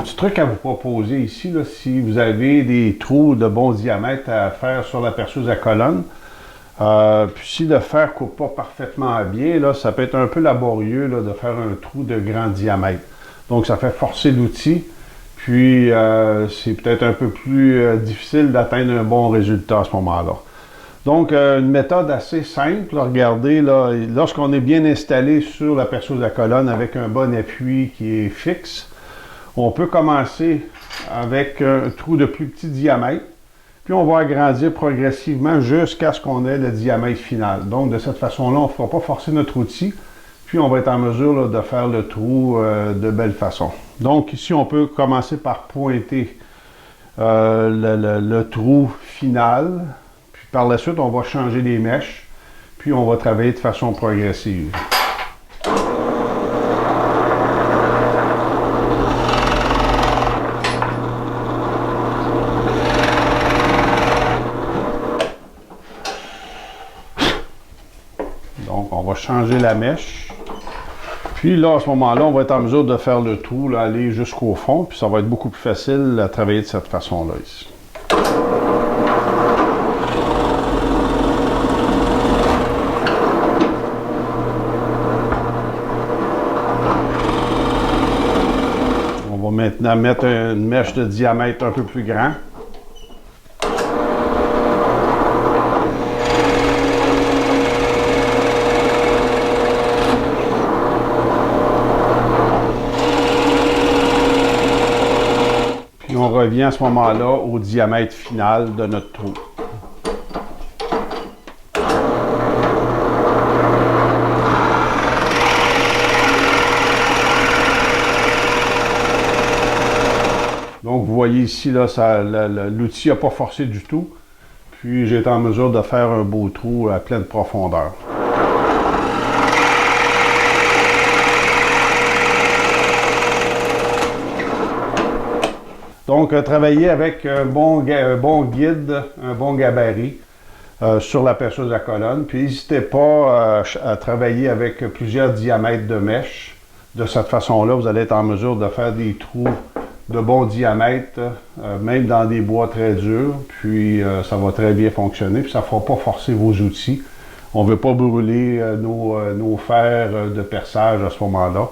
petit truc à vous proposer ici, là, si vous avez des trous de bon diamètre à faire sur la perceuse à colonne. Puis si le fer ne coupe pas parfaitement bien, là, ça peut être un peu laborieux là, de faire un trou de grand diamètre. Donc ça fait forcer l'outil, puis c'est peut-être un peu plus difficile d'atteindre un bon résultat à ce moment-là. Donc une méthode assez simple, regardez, là, lorsqu'on est bien installé sur la perceuse à colonne avec un bon appui qui est fixe, on peut commencer avec un trou de plus petit diamètre. Puis on va agrandir progressivement jusqu'à ce qu'on ait le diamètre final. Donc de cette façon-là, on ne fera pas forcer notre outil, puis on va être en mesure là, de faire le trou de belle façon. Donc ici, on peut commencer par pointer le trou final, puis par la suite, on va changer les mèches, puis on va travailler de façon progressive. Donc, on va changer la mèche. Puis là, à ce moment-là, on va être en mesure de faire le trou, là, aller jusqu'au fond. Puis ça va être beaucoup plus facile à travailler de cette façon-là ici. On va maintenant mettre une mèche de diamètre un peu plus grand. On revient à ce moment-là au diamètre final de notre trou. Donc vous voyez ici, l'outil n'a pas forcé du tout. Puis j'ai été en mesure de faire un beau trou à pleine profondeur. Donc, travailler avec un bon guide, un bon gabarit sur la perceuse à colonne. Puis, n'hésitez pas à travailler avec plusieurs diamètres de mèche. De cette façon-là, vous allez être en mesure de faire des trous de bon diamètre, même dans des bois très durs. Puis, ça va très bien fonctionner. Puis, ça ne fera pas forcer vos outils. On ne veut pas brûler nos fers de perçage à ce moment-là.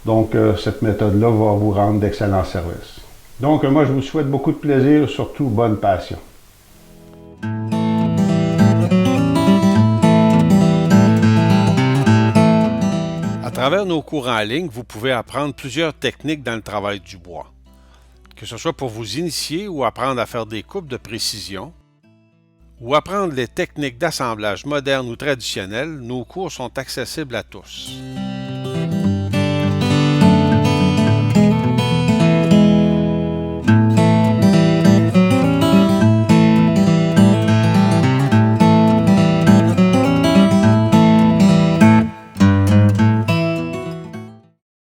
Donc, cette méthode-là va vous rendre d'excellents services. Donc, moi, je vous souhaite beaucoup de plaisir et surtout bonne passion. À travers nos cours en ligne, vous pouvez apprendre plusieurs techniques dans le travail du bois. Que ce soit pour vous initier ou apprendre à faire des coupes de précision, ou apprendre les techniques d'assemblage modernes ou traditionnelles, nos cours sont accessibles à tous.